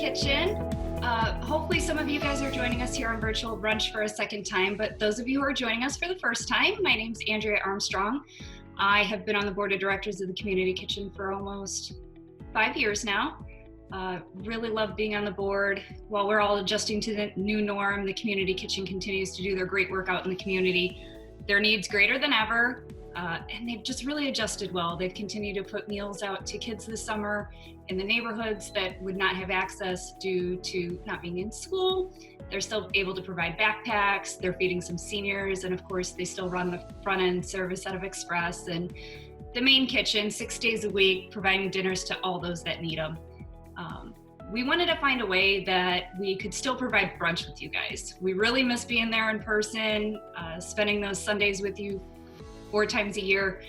kitchen. Hopefully some of you guys are joining us here on virtual brunch for a second time, but those of you who are joining us for the first time, my name's Andrea Armstrong. I have been on the board of directors of the community kitchen for almost 5 years now. Really love being on the board. While we're all adjusting to the new norm, the community kitchen continues to do their great work out in the community. Their needs greater than ever, and they've just really adjusted well. They've continued to put meals out to kids this summer in the neighborhoods that would not have access due to not being in school. They're still able to provide backpacks. They're feeding some seniors, and of course they still run the front end service out of Express and the main kitchen 6 days a week, providing dinners to all those that need them. We wanted to find a way that we could still provide brunch with you guys. We really miss being there in person, spending those Sundays with you 4 times a year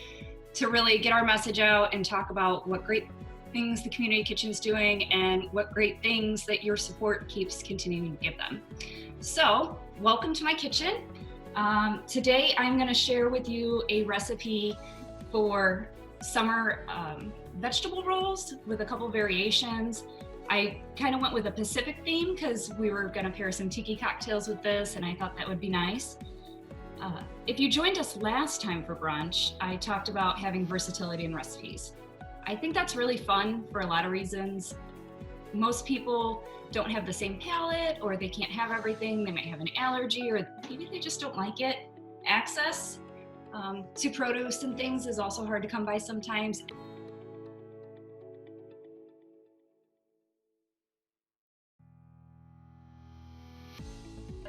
to really get our message out and talk about what great things the community kitchen's doing and what great things that your support keeps continuing to give them. So, welcome to my kitchen. Today I'm going to share with you a recipe for summer vegetable rolls with a couple variations. I kind of went with a Pacific theme because we were going to pair some tiki cocktails with this, and I thought that would be nice. If you joined us last time for brunch, I talked about having versatility in recipes. I think that's really fun for a lot of reasons. Most people don't have the same palate, or they can't have everything. They might have an allergy, or maybe they just don't like it. Access to produce and things is also hard to come by sometimes.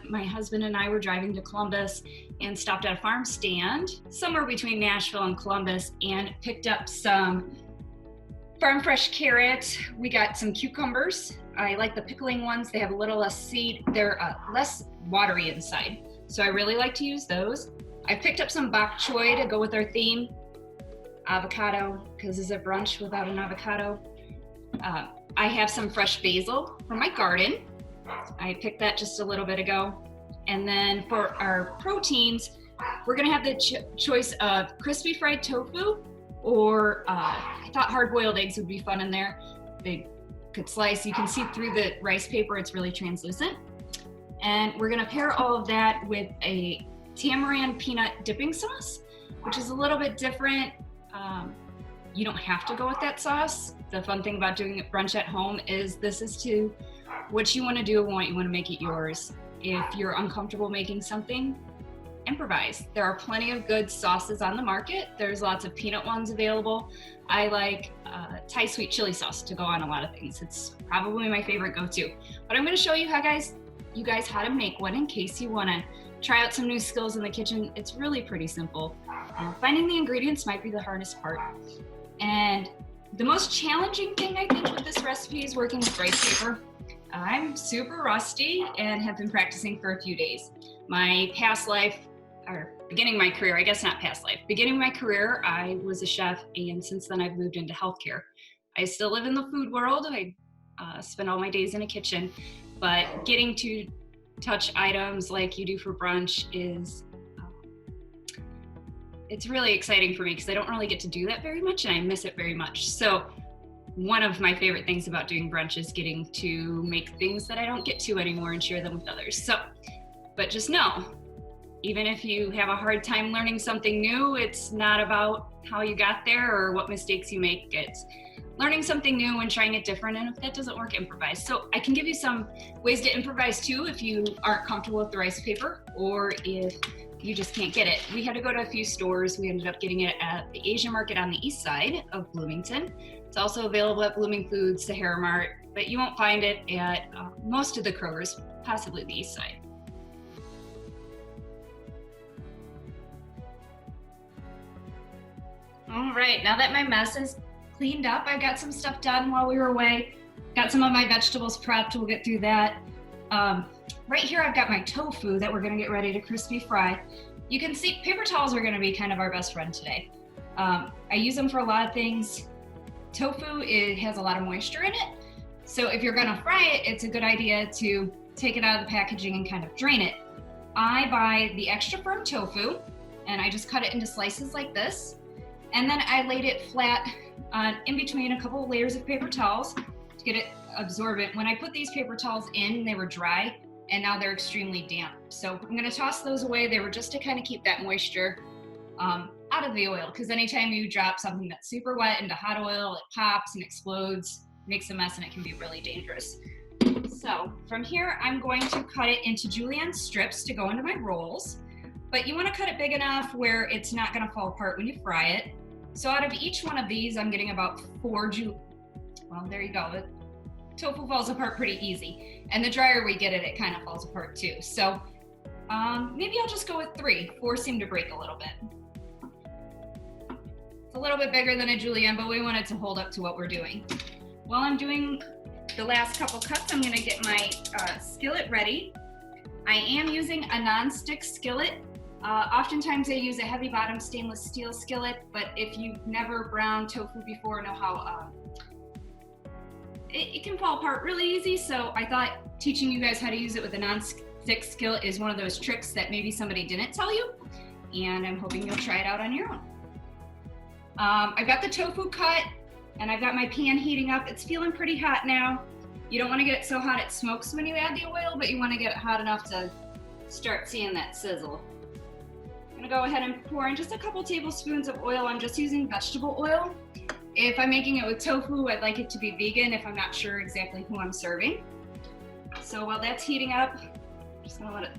My husband and I were driving to Columbus and stopped at a farm stand somewhere between Nashville and Columbus and picked up some farm fresh carrots. We got some cucumbers. I like the pickling ones. They have a little less seed. They're less watery inside. So I really like to use those. I picked up some bok choy to go with our theme. Avocado, because is it brunch without an avocado? I have some fresh basil from my garden. I picked that just a little bit ago. And then for our proteins, we're gonna have the choice of crispy fried tofu, or I thought hard-boiled eggs would be fun in there. They could slice, you can see through the rice paper, it's really translucent. And we're gonna pair all of that with a tamarind peanut dipping sauce, which is a little bit different. You don't have to go with that sauce. The fun thing about doing brunch at home is this is to what you want to do and what you want to make it yours. If you're uncomfortable making something, improvise. There are plenty of good sauces on the market. There's lots of peanut ones available. I like Thai sweet chili sauce to go on a lot of things. It's probably my favorite go-to. But I'm going to show you you guys how to make one in case you want to try out some new skills in the kitchen. It's really pretty simple. Finding the ingredients might be the hardest part. And the most challenging thing I think with this recipe is working with rice paper. I'm super rusty and have been practicing for a few days. My past life, or beginning my career, I guess not past life, beginning my career, I was a chef, and since then I've moved into healthcare. I still live in the food world. I spend all my days in a kitchen, but getting to touch items like you do for brunch is, it's really exciting for me because I don't really get to do that very much and I miss it very much. So one of my favorite things about doing brunch is getting to make things that I don't get to anymore and share them with others. So, but just know, even if you have a hard time learning something new, it's not about how you got there or what mistakes you make. It's learning something new and trying it different. And if that doesn't work, improvise. So I can give you some ways to improvise too if you aren't comfortable with the rice paper or if you just can't get it. We had to go to a few stores. We ended up getting it at the Asian market on the east side of Bloomington. It's also available at Blooming Foods, Sahara Mart, but you won't find it at most of the Krogers, possibly the east side. All right, now that my mess is cleaned up, I got some stuff done while we were away. Got some of my vegetables prepped, we'll get through that. Right here I've got my tofu that we're gonna get ready to crispy fry. You can see paper towels are gonna be kind of our best friend today. I use them for a lot of things. Tofu, it has a lot of moisture in it. So if you're gonna fry it, it's a good idea to take it out of the packaging and kind of drain it. I buy the extra firm tofu and I just cut it into slices like this. And then I laid it flat in between a couple of layers of paper towels to get it absorbent. When I put these paper towels in, they were dry, and now they're extremely damp. So I'm gonna toss those away. They were just to kind of keep that moisture out of the oil, because anytime you drop something that's super wet into hot oil, it pops and explodes, makes a mess, and it can be really dangerous. So from here, I'm going to cut it into julienne strips to go into my rolls, but you want to cut it big enough where it's not going to fall apart when you fry it. So out of each one of these, I'm getting about 4 well, there you go. The tofu falls apart pretty easy, and the drier we get it, it kind of falls apart too. So maybe I'll just go with 3. 4 seem to break a little bit. It's a little bit bigger than a julienne, but we want it to hold up to what we're doing. While I'm doing the last couple cuts, I'm going to get my skillet ready. I am using a non-stick skillet. Oftentimes I use a heavy bottom stainless steel skillet, but if you've never browned tofu before, know how it can fall apart really easy. So I thought teaching you guys how to use it with a non-stick skillet is one of those tricks that maybe somebody didn't tell you, and I'm hoping you'll try it out on your own. I've got the tofu cut, and I've got my pan heating up. It's feeling pretty hot now. You don't want to get it so hot it smokes when you add the oil, but you want to get it hot enough to start seeing that sizzle. I'm going to go ahead and pour in just a couple tablespoons of oil. I'm just using vegetable oil. If I'm making it with tofu, I'd like it to be vegan if I'm not sure exactly who I'm serving. So while that's heating up, I'm just going to let it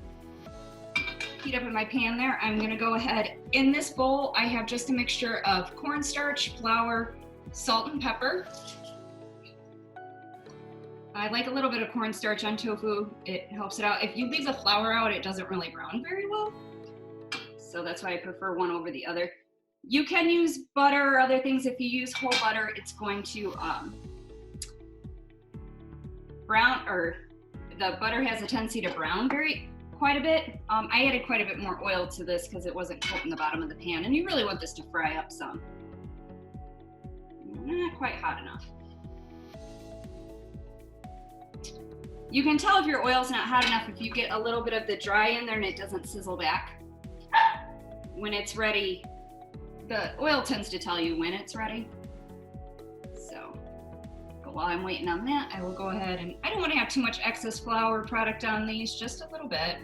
heat up in my pan there. I'm going to go ahead. In this bowl, I have just a mixture of cornstarch, flour, salt, and pepper. I like a little bit of cornstarch on tofu. It helps it out. If you leave the flour out, it doesn't really brown very well. So that's why I prefer one over the other. You can use butter or other things. If you use whole butter, it's going to brown, or the butter has a tendency to brown quite a bit. I added quite a bit more oil to this because it wasn't coating the bottom of the pan, and you really want this to fry up some. Not quite hot enough. You can tell if your oil's not hot enough if you get a little bit of the dry in there and it doesn't sizzle back. When it's ready, the oil tends to tell you when it's ready. So, but while I'm waiting on that, I will go ahead and, I don't want to have too much excess flour product on these, just a little bit.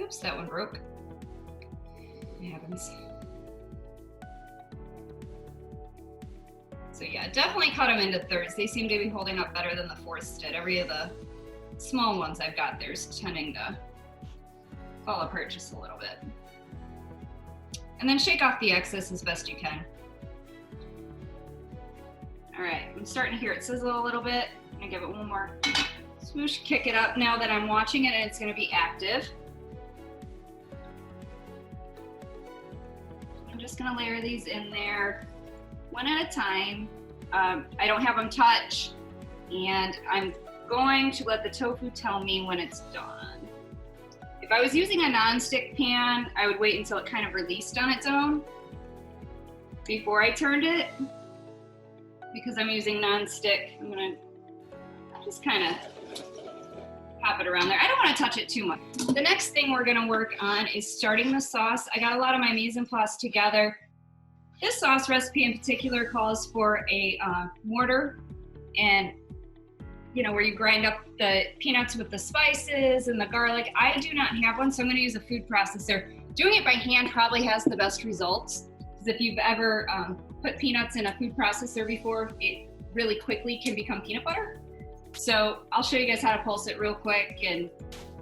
Oops, that one broke. It happens. So yeah, definitely cut them into thirds. They seem to be holding up better than the fourths did. Every of the small ones I've got, there's tending to fall apart just a little bit. And then shake off the excess as best you can. All right, I'm starting to hear it sizzle a little bit. I'm gonna give it one more swoosh, kick it up now that I'm watching it and it's gonna be active. I'm just gonna layer these in there one at a time. I don't have them touch, and I'm going to let the tofu tell me when it's done. If I was using a non-stick pan, I would wait until it kind of released on its own before I turned it. Because I'm using non-stick, I'm gonna just kind of pop it around there. I don't want to touch it too much. The next thing we're gonna work on is starting the sauce. I got a lot of my mise en place together. This sauce recipe in particular calls for a mortar, and where you grind up the peanuts with the spices and the garlic. I do not have one, so I'm gonna use a food processor. Doing it by hand probably has the best results, because if you've ever put peanuts in a food processor before, it really quickly can become peanut butter. So I'll show you guys how to pulse it real quick and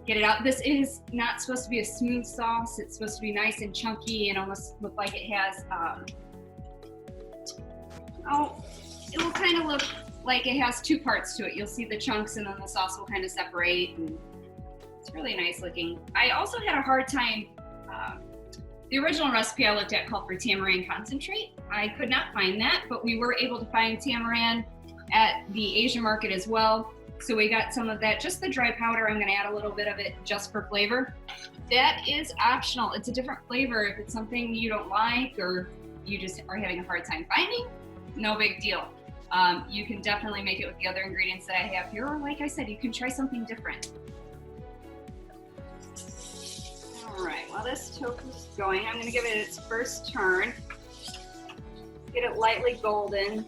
get it out. This is not supposed to be a smooth sauce. It's supposed to be nice and chunky and almost look like it has, it will kind of look like it has 2 parts to it. You'll see the chunks and then the sauce will kind of separate, and it's really nice looking. I also had a hard time, the original recipe I looked at called for tamarind concentrate. I could not find that, but we were able to find tamarind at the Asian market as well. So we got some of that, just the dry powder. I'm gonna add a little bit of it just for flavor. That is optional. It's a different flavor. If it's something you don't like or you just are having a hard time finding, no big deal. You can definitely make it with the other ingredients that I have here, or like I said, you can try something different. All right, while this tofu's going, I'm gonna give it its first turn. Get it lightly golden.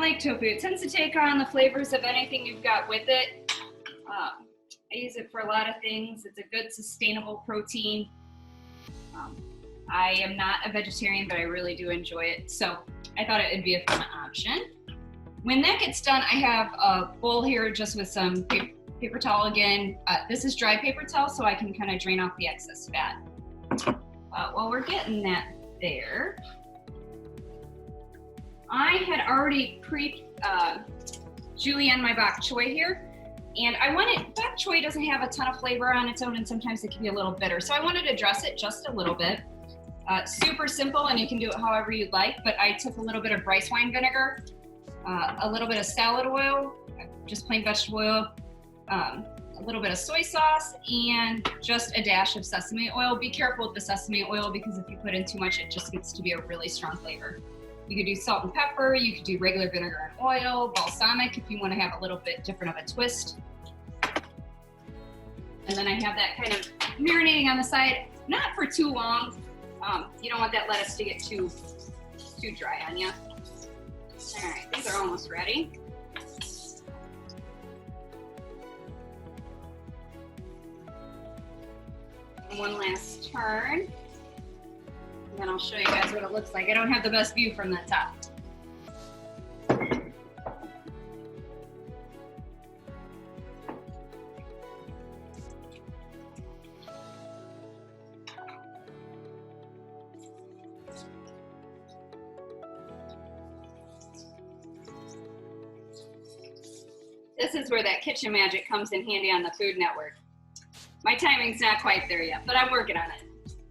like tofu. It tends to take on the flavors of anything you've got with it. I use it for a lot of things. It's a good sustainable protein. I am not a vegetarian, but I really do enjoy it. So I thought it would be a fun option. When that gets done, I have a bowl here just with some paper towel again. This is dry paper towel, so I can kind of drain off the excess fat. While we're getting that there, I had already julienne my bok choy here, and bok choy doesn't have a ton of flavor on its own, and sometimes it can be a little bitter. So I wanted to dress it just a little bit. Super simple, and you can do it however you'd like, but I took a little bit of rice wine vinegar, a little bit of salad oil, just plain vegetable oil, a little bit of soy sauce, and just a dash of sesame oil. Be careful with the sesame oil because if you put in too much, it just gets to be a really strong flavor. You could do salt and pepper, you could do regular vinegar and oil, balsamic if you want to have a little bit different of a twist. And then I have that kind of marinating on the side, not for too long. You don't want that lettuce to get too dry on you. All right, these are almost ready. One last turn, and then I'll show you guys what it looks like. I don't have the best view from the top. This is where that kitchen magic comes in handy on the Food Network. My timing's not quite there yet, but I'm working on it.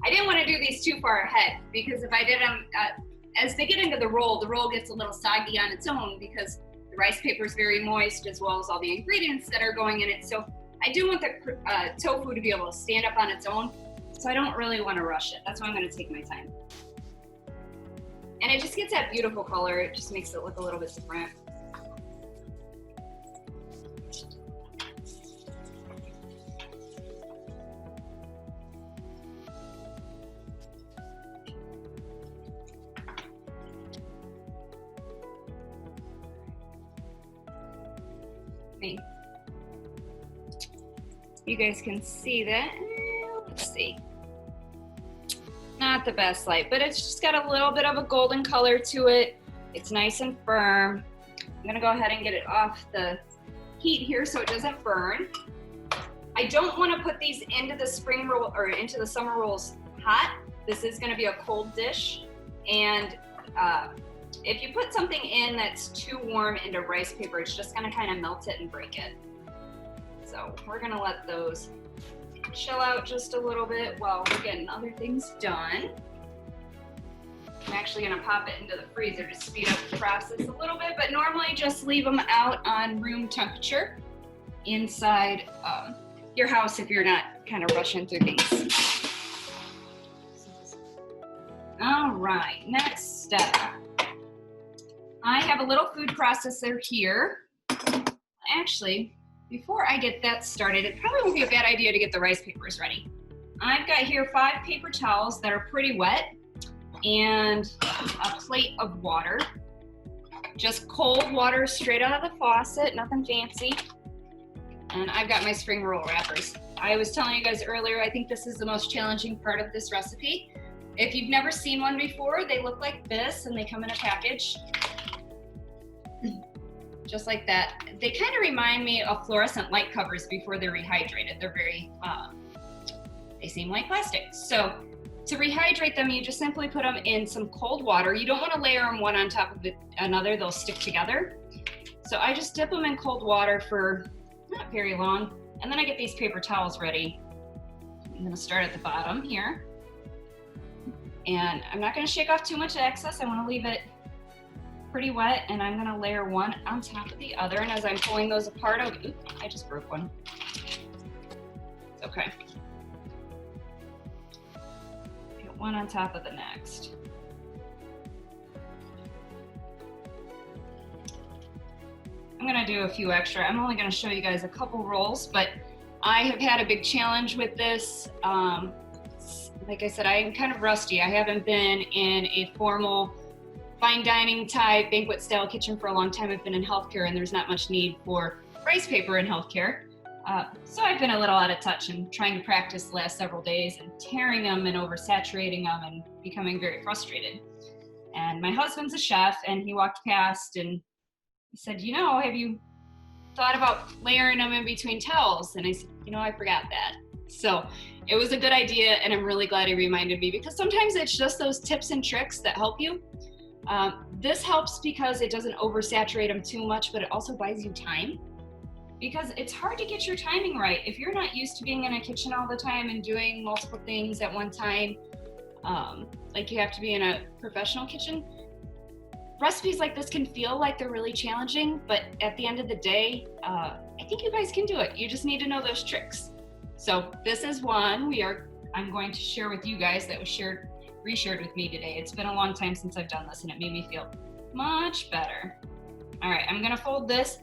I didn't want to do these too far ahead because if I did them, as they get into the roll gets a little soggy on its own because the rice paper is very moist as well as all the ingredients that are going in it. So I do want the tofu to be able to stand up on its own. So I don't really want to rush it. That's why I'm going to take my time. And it just gets that beautiful color. It just makes it look a little bit different. You guys can see that. Let's see. Not the best light, but it's just got a little bit of a golden color to it. It's nice and firm. I'm gonna go ahead and get it off the heat here so it doesn't burn. I don't want to put these into the spring roll or into the summer rolls hot. This is gonna be a cold dish, and if you put something in that's too warm into rice paper, it's just gonna kind of melt it and break it. So we're gonna let those chill out just a little bit while we're getting other things done. I'm actually gonna pop it into the freezer to speed up the process a little bit, but normally just leave them out on room temperature inside your house if you're not kind of rushing through things. All right, next step. I have a little food processor here. Actually, before I get that started, it probably won't be a bad idea to get the rice papers ready. I've got here 5 paper towels that are pretty wet and a plate of water. Just cold water straight out of the faucet, nothing fancy. And I've got my spring roll wrappers. I was telling you guys earlier, I think this is the most challenging part of this recipe. If you've never seen one before, they look like this and they come in a package. Just like that. They kind of remind me of fluorescent light covers before they're rehydrated. They're very, they seem like plastic. So to rehydrate them, you just simply put them in some cold water. You don't want to layer them one on top of another, they'll stick together. So I just dip them in cold water for not very long. And then I get these paper towels ready. I'm gonna start at the bottom here. And I'm not gonna shake off too much excess. I wanna leave it pretty wet, and I'm gonna layer one on top of the other. And as I'm pulling those apart, oops, I just broke one. It's okay. Get one on top of the next. I'm gonna do a few extra. I'm only gonna show you guys a couple rolls, but I have had a big challenge with this. Like I said, I'm kind of rusty. I haven't been in a formal fine dining type banquet style kitchen for a long time. I've been in healthcare and there's not much need for rice paper in healthcare. So I've been a little out of touch and trying to practice the last several days and tearing them and oversaturating them and becoming very frustrated. And my husband's a chef and he walked past and he said, you know, have you thought about layering them in between towels? And I said, you know, I forgot that. So it was a good idea and I'm really glad he reminded me, because sometimes it's just those tips and tricks that help you. This helps because it doesn't oversaturate them too much, but it also buys you time. Because it's hard to get your timing right. If you're not used to being in a kitchen all the time and doing multiple things at one time, like you have to be in a professional kitchen, recipes like this can feel like they're really challenging, but at the end of the day, I think you guys can do it. You just need to know those tricks. So this is one I'm going to share with you guys that was reshared with me today. It's been a long time since I've done this and it made me feel much better. All right, I'm gonna fold this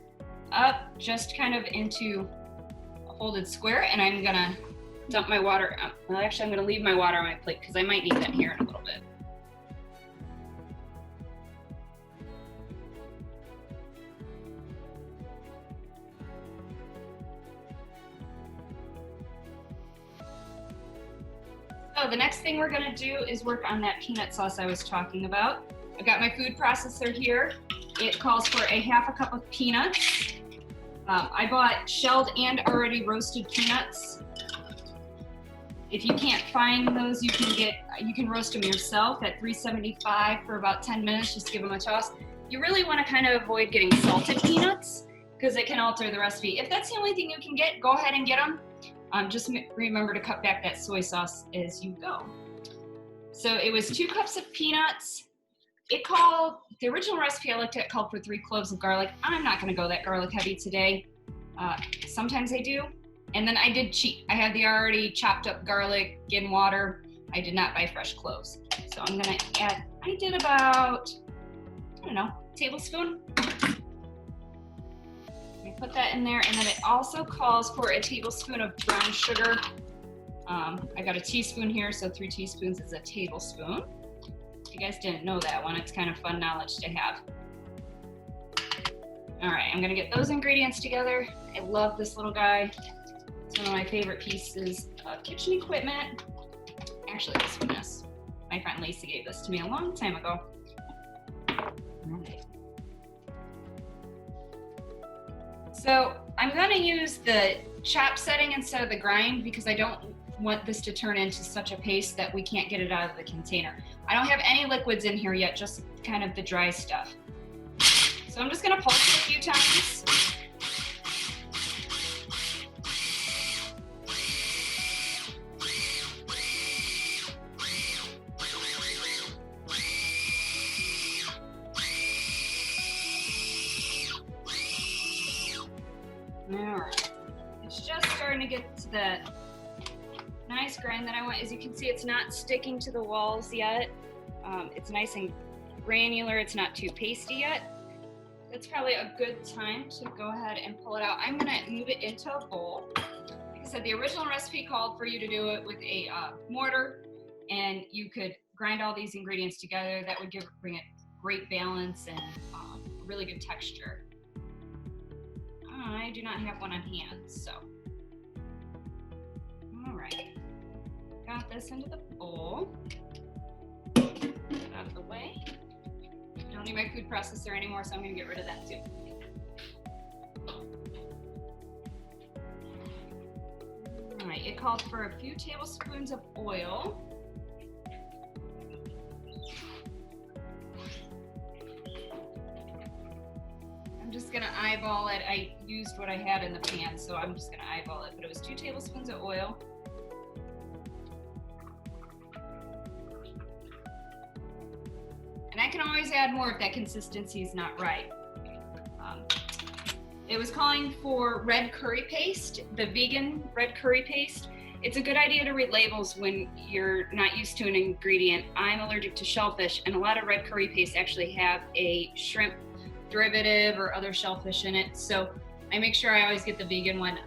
up just kind of into a folded square, and I'm gonna dump my water. Well, actually, I'm gonna leave my water on my plate because I might need that here in a little bit. So the next thing we're gonna do is work on that peanut sauce I was talking about. I've got my food processor here. It calls for a half a cup of peanuts. I bought shelled and already roasted peanuts. If you can't find those, you can roast them yourself at 375 for about 10 minutes. Just give them a toss. You really want to kind of avoid getting salted peanuts because it can alter the recipe. If that's the only thing you can get, go ahead and get them. Just remember to cut back that soy sauce as you go. So it was 2 cups of peanuts. The original recipe I looked at called for 3 cloves of garlic. I'm not gonna go that garlic heavy today. Sometimes I do. And then I did cheat. I had the already chopped up garlic in water. I did not buy fresh cloves. So I'm gonna add, I did about, I don't know, tablespoon. I put that in there, and then it also calls for a tablespoon of brown sugar. I got a teaspoon here, so 3 teaspoons is a tablespoon. If you guys didn't know that one, it's kind of fun knowledge to have. All right, I'm gonna get those ingredients together. I love this little guy. It's one of my favorite pieces of kitchen equipment. Actually, this one is. My friend Lacey gave this to me a long time ago. So I'm gonna use the chop setting instead of the grind because I don't want this to turn into such a paste that we can't get it out of the container. I don't have any liquids in here yet, just kind of the dry stuff. So I'm just gonna pulse it a few times. All right, it's just starting to get to that nice grind that I want. As you can see, it's not sticking to the walls yet. It's nice and granular. It's not too pasty yet. It's probably a good time to go ahead and pull it out. I'm gonna move it into a bowl. Like I said, the original recipe called for you to do it with a mortar, and you could grind all these ingredients together. That would bring it great balance and really good texture. I do not have one on hand, so. All right, got this into the bowl. Get out of the way. I don't need my food processor anymore, so I'm gonna get rid of that too. All right, it called for a few tablespoons of oil. I'm just gonna eyeball it. I used what I had in the pan, so I'm just gonna eyeball it, but it was 2 tablespoons of oil. And I can always add more if that consistency is not right. It was calling for red curry paste, the vegan red curry paste. It's a good idea to read labels when you're not used to an ingredient. I'm allergic to shellfish, and a lot of red curry paste actually have a shrimp derivative or other shellfish in it. So I make sure I always get the vegan one.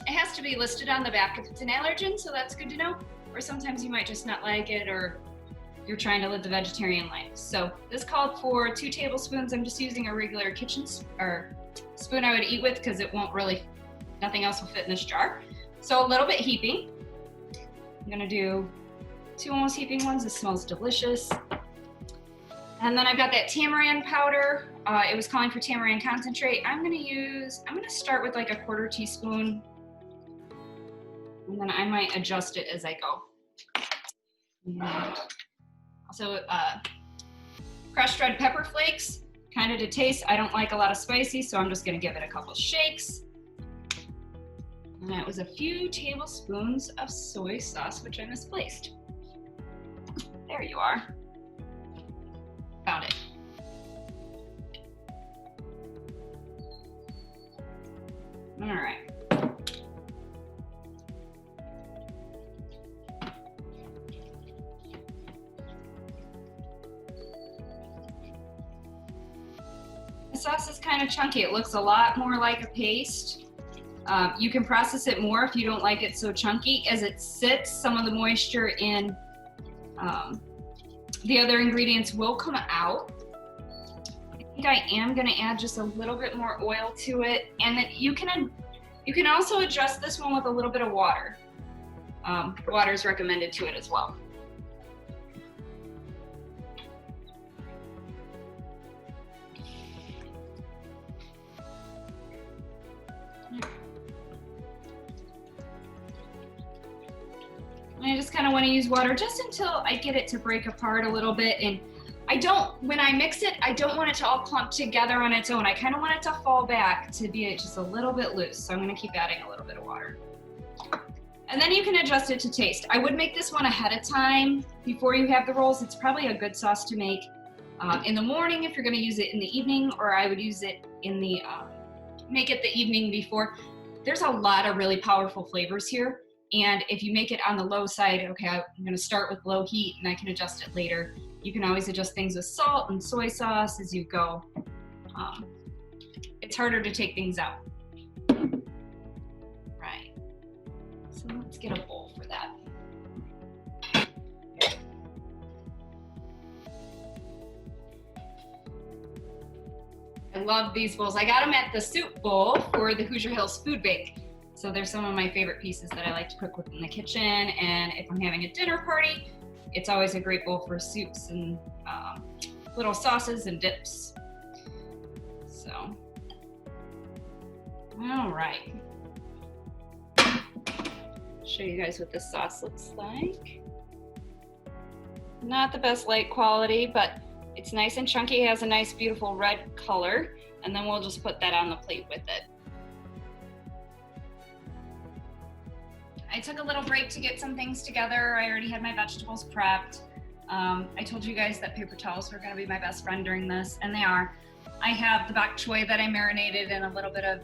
It has to be listed on the back if it's an allergen, so that's good to know. Or sometimes you might just not like it, or you're trying to live the vegetarian life. So this called for 2 tablespoons. I'm just using a regular kitchen spoon I would eat with because it won't really, nothing else will fit in this jar. So a little bit heaping. I'm gonna do 2 almost heaping ones. This smells delicious. And then I've got that tamarind powder. It was calling for tamarind concentrate. I'm gonna start with like a 1/4 teaspoon, and then I might adjust it as I go. And also crushed red pepper flakes, kind of to taste. I don't like a lot of spicy, so I'm just gonna give it a couple shakes. And that was a few tablespoons of soy sauce, which I misplaced. There you are. Found it. All right. The sauce is kind of chunky. It looks a lot more like a paste. You can process it more if you don't like it so chunky. As it sits, some of the moisture in the other ingredients will come out. I think I am going to add just a little bit more oil to it, and then you can also adjust this one with a little bit of water. Water is recommended to it as well. And I just kind of want to use water just until I get it to break apart a little bit. And when I mix it, I don't want it to all clump together on its own. I kind of want it to fall back to be just a little bit loose. So I'm going to keep adding a little bit of water. And then you can adjust it to taste. I would make this one ahead of time before you have the rolls. It's probably a good sauce to make in the morning if you're going to use it in the evening, or I would use it in the, make it the evening before. There's a lot of really powerful flavors here. And if you make it on the low side, okay, I'm gonna start with low heat and I can adjust it later. You can always adjust things with salt and soy sauce as you go. It's harder to take things out. Right, so let's get a bowl for that. I love these bowls. I got them at the soup bowl for the Hoosier Hills Food Bank. So they're some of my favorite pieces that I like to cook with in the kitchen. And if I'm having a dinner party, it's always a great bowl for soups and little sauces and dips. So, all right. Show you guys what this sauce looks like. Not the best light quality, but it's nice and chunky. It has a nice, beautiful red color. And then we'll just put that on the plate with it. I took a little break to get some things together. I already had my vegetables prepped. I told you guys that paper towels were gonna be my best friend during this, and they are. I have the bok choy that I marinated in a little bit of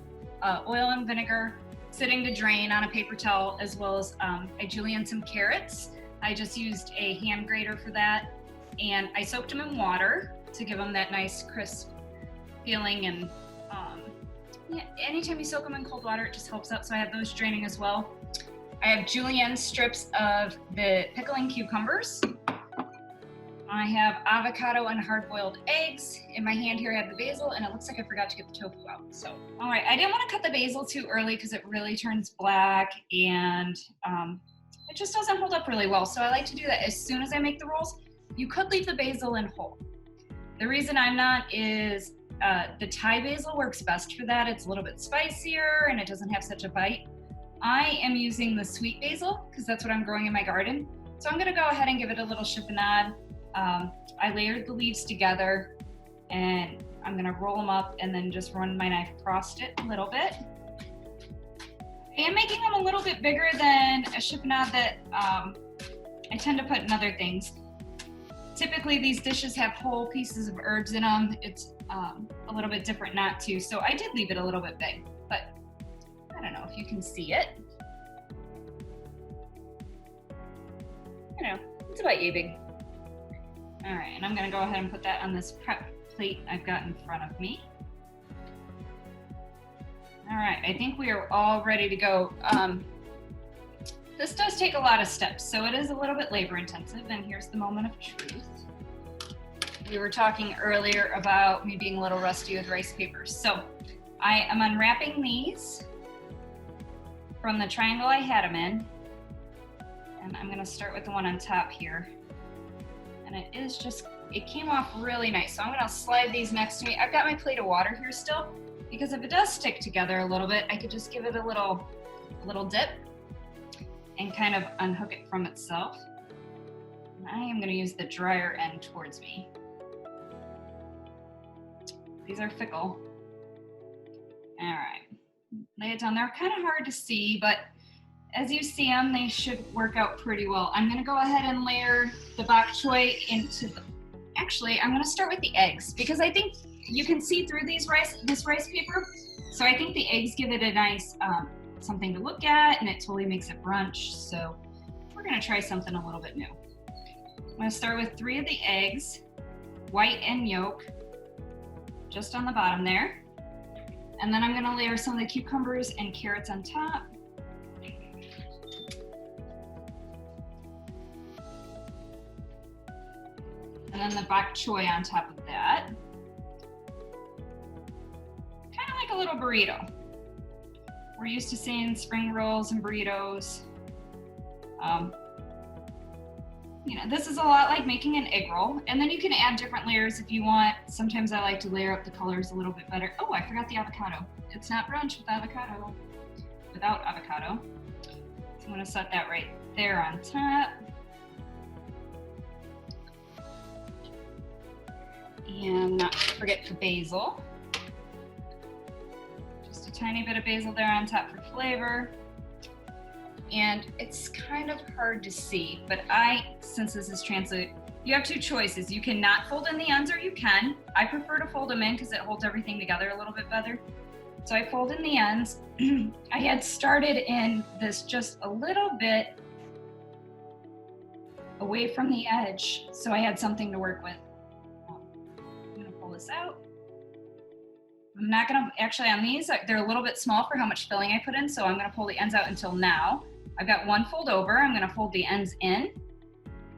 oil and vinegar sitting to drain on a paper towel, as well as I julienned some carrots. I just used a hand grater for that, and I soaked them in water to give them that nice crisp feeling. And yeah, anytime you soak them in cold water, it just helps out. So I have those draining as well. I have julienne strips of the pickling cucumbers. I have avocado and hard-boiled eggs. In my hand here I have the basil, and it looks like I forgot to get the tofu out. So, all right, I didn't want to cut the basil too early because it really turns black and it just doesn't hold up really well. So I like to do that as soon as I make the rolls. You could leave the basil in whole. The reason I'm not is the Thai basil works best for that. It's a little bit spicier and it doesn't have such a bite. I am using the sweet basil because that's what I'm growing in my garden. So I'm gonna go ahead and give it a little chiffonade. I layered the leaves together and I'm gonna roll them up and then just run my knife across it a little bit. I am making them a little bit bigger than a chiffonade that I tend to put in other things. Typically these dishes have whole pieces of herbs in them. It's a little bit different not to, so I did leave it a little bit big, but I don't know if you can see it. You know, it's about yay big. All right, and I'm gonna go ahead and put that on this prep plate I've got in front of me. All right, I think we are all ready to go. This does take a lot of steps, so it is a little bit labor intensive, and here's the moment of truth. We were talking earlier about me being a little rusty with rice papers. So I am unwrapping these from the triangle I had them in, and I'm gonna start with the one on top here. And it came off really nice. So I'm gonna slide these next to me. I've got my plate of water here still, because if it does stick together a little bit, I could just give it a little dip and kind of unhook it from itself. And I am gonna use the drier end towards me. These are fickle. All right, lay it down. They're kind of hard to see, but as you see them, they should work out pretty well. I'm gonna go ahead and layer the bok choy actually, I'm gonna start with the eggs, because I think you can see through this rice paper. So I think the eggs give it a nice something to look at, and it totally makes it brunch. So we're gonna try something a little bit new. I'm gonna start with 3 of the eggs, white and yolk, just on the bottom there. And then I'm gonna layer some of the cucumbers and carrots on top. And then the bok choy on top of that. Kind of like a little burrito. We're used to seeing spring rolls and burritos. You know, this is a lot like making an egg roll, and then you can add different layers if you want. Sometimes I like to layer up the colors a little bit better. Oh, I forgot the avocado. It's not brunch without avocado. So I'm gonna set that right there on top. And not forget the basil. Just a tiny bit of basil there on top for flavor. And it's kind of hard to see, but since this is translated, you have 2 choices. You cannot fold in the ends, or you can. I prefer to fold them in because it holds everything together a little bit better. So I fold in the ends. I had started in this just a little bit away from the edge, so I had something to work with. I'm gonna pull this out. I'm not gonna, actually on these, they're a little bit small for how much filling I put in, so I'm gonna pull the ends out until now. I've got 1 fold over. I'm gonna fold the ends in,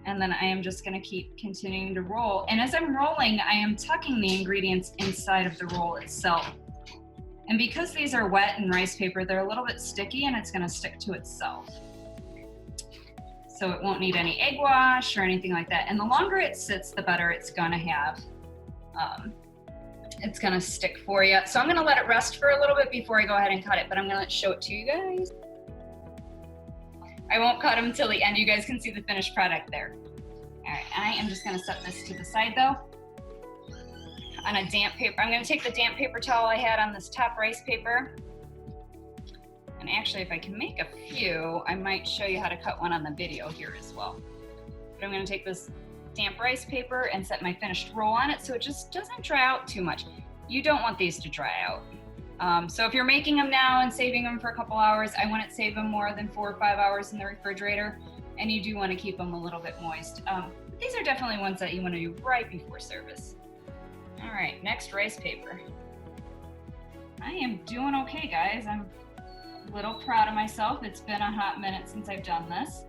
and then I am just gonna keep continuing to roll. And as I'm rolling, I am tucking the ingredients inside of the roll itself. And because these are wet and rice paper, they're a little bit sticky, and it's gonna stick to itself. So it won't need any egg wash or anything like that. And the longer it sits, the better it's gonna have. It's gonna stick for you. So I'm gonna let it rest for a little bit before I go ahead and cut it, but I'm gonna show it to you guys. I won't cut them until the end. You guys can see the finished product there. All right, I am just gonna set this to the side though. On a damp paper, I'm gonna take the damp paper towel I had on this top rice paper. And actually, if I can make a few, I might show you how to cut one on the video here as well. But I'm gonna take this damp rice paper and set my finished roll on it so it just doesn't dry out too much. You don't want these to dry out. So if you're making them now and saving them for a couple hours, I wouldn't save them more than 4 or 5 hours in the refrigerator, and you do want to keep them a little bit moist. But these are definitely ones that you want to do right before service. All right, next rice paper. I am doing okay, guys. I'm a little proud of myself. It's been a hot minute since I've done this.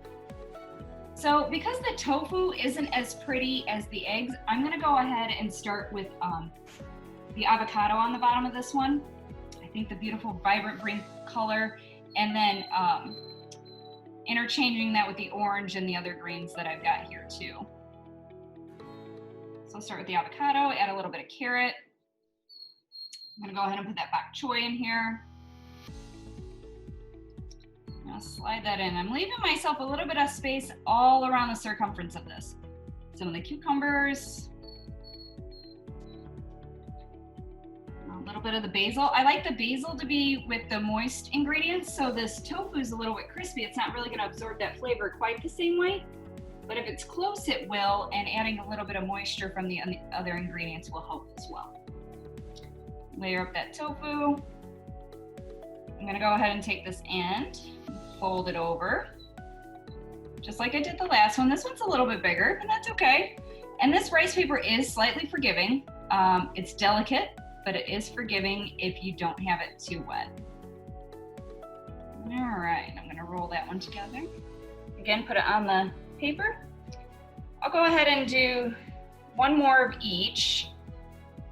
So because the tofu isn't as pretty as the eggs, I'm gonna go ahead and start with the avocado on the bottom of this one. I think the beautiful vibrant green color, and then interchanging that with the orange and the other greens that I've got here too. So I'll start with the avocado, add a little bit of carrot. I'm gonna go ahead and put that bok choy in here. I'll slide that in. I'm leaving myself a little bit of space all around the circumference of this. Some of the cucumbers. A little bit of the basil. I like the basil to be with the moist ingredients, so this tofu is a little bit crispy. It's not really going to absorb that flavor quite the same way, but if it's close, it will, and adding a little bit of moisture from the other ingredients will help as well. Layer up that tofu. I'm going to go ahead and take this end, fold it over, just like I did the last one. This one's a little bit bigger, but that's okay. And this rice paper is slightly forgiving. It's delicate, but it is forgiving if you don't have it too wet. All right, I'm gonna roll that one together. Again, put it on the paper. I'll go ahead and do one more of each,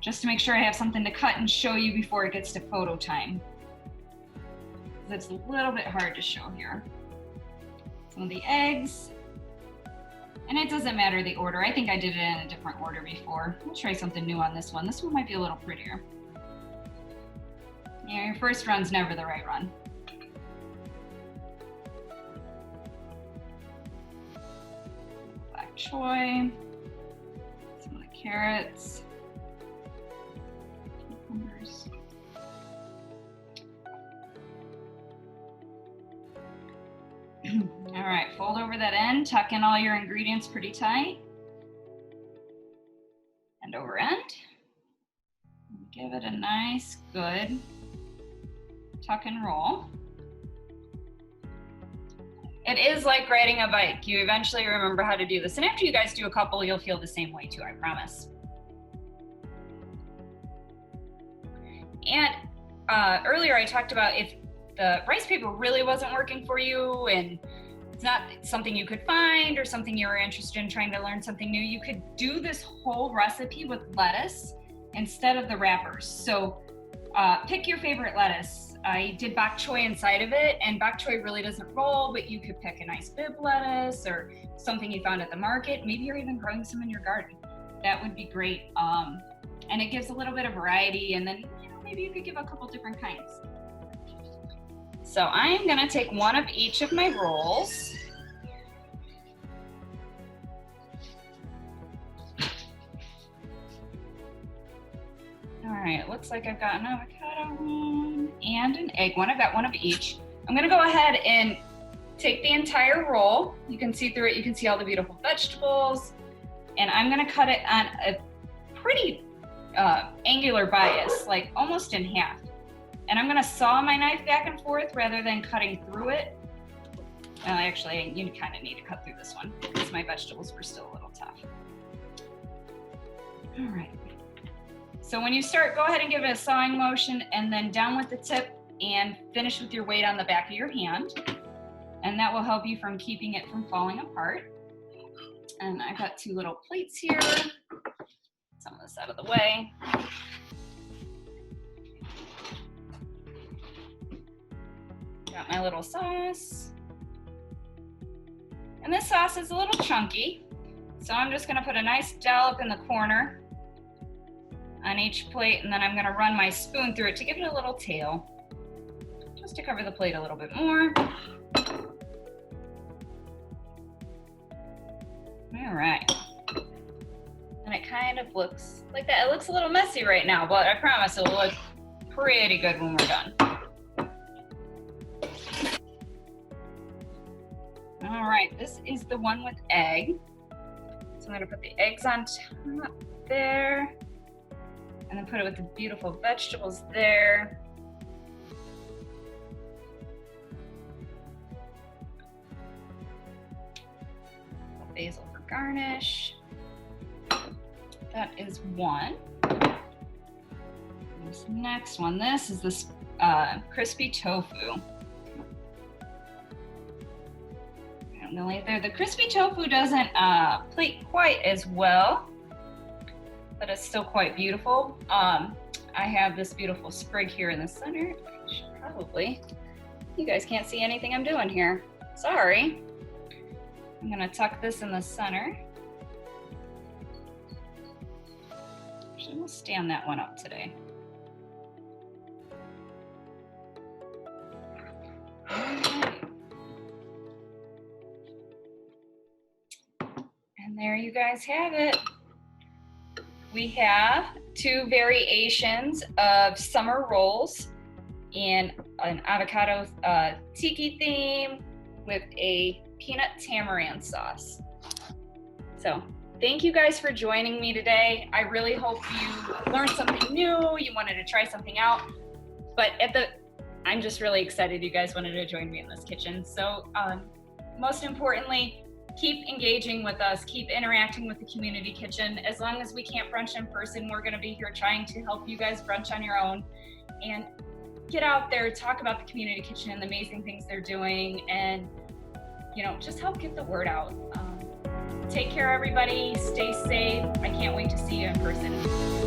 just to make sure I have something to cut and show you before it gets to photo time. It's a little bit hard to show here. Some of the eggs. And it doesn't matter the order. I think I did it in a different order before. We'll try something new on this one. This one might be a little prettier. Yeah, your first run's never the right run. Bok choy, some of the carrots, cucumbers. All right, fold over that end, tuck in all your ingredients pretty tight. And over end. Give it a nice, good tuck and roll. It is like riding a bike. You eventually remember how to do this. And after you guys do a couple, you'll feel the same way too, I promise. And earlier I talked about if the rice paper really wasn't working for you and it's not something you could find or something you were interested in trying to learn something new, you could do this whole recipe with lettuce instead of the wrappers. So pick your favorite lettuce. I did bok choy inside of it, and bok choy really doesn't roll, but you could pick a nice bib lettuce or something you found at the market. Maybe you're even growing some in your garden. That would be great. And it gives a little bit of variety, and then maybe you could give a couple different kinds. So I'm gonna take one of each of my rolls. All right, it looks like I've got an avocado one and an egg one. I've got one of each. I'm gonna go ahead and take the entire roll. You can see through it, you can see all the beautiful vegetables. And I'm gonna cut it on a pretty angular bias, like almost in half. And I'm gonna saw my knife back and forth rather than cutting through it. Well, actually, you kind of need to cut through this one because my vegetables were still a little tough. All right. So when you start, go ahead and give it a sawing motion and then down with the tip and finish with your weight on the back of your hand. And that will help you from keeping it from falling apart. And I've got two little plates here. Some of this out of the way. Got my little sauce. And this sauce is a little chunky. So I'm just gonna put a nice dollop in the corner on each plate, and then I'm gonna run my spoon through it to give it a little tail, just to cover the plate a little bit more. All right. And it kind of looks like that. It looks a little messy right now, but I promise it'll look pretty good when we're done. All right, this is the one with egg. So I'm gonna put the eggs on top there, and then put it with the beautiful vegetables there. Basil for garnish. That is one. This next one, this is this crispy tofu. I'm gonna lay there. The crispy tofu doesn't plate quite as well, but it's still quite beautiful. I have this beautiful sprig here in the center. Probably, you guys can't see anything I'm doing here. Sorry. I'm gonna tuck this in the center. Actually, we'll stand that one up today. And there you guys have it. We have two variations of summer rolls in an avocado tiki theme with a peanut tamarind sauce. So thank you guys for joining me today. I really hope you learned something new, you wanted to try something out, but I'm just really excited you guys wanted to join me in this kitchen. So most importantly, keep engaging with us, keep interacting with the community kitchen. As long as we can't brunch in person, we're gonna be here trying to help you guys brunch on your own. And get out there, talk about the community kitchen, the amazing things they're doing, and just help get the word out. Take care, everybody. Stay safe. I can't wait to see you in person.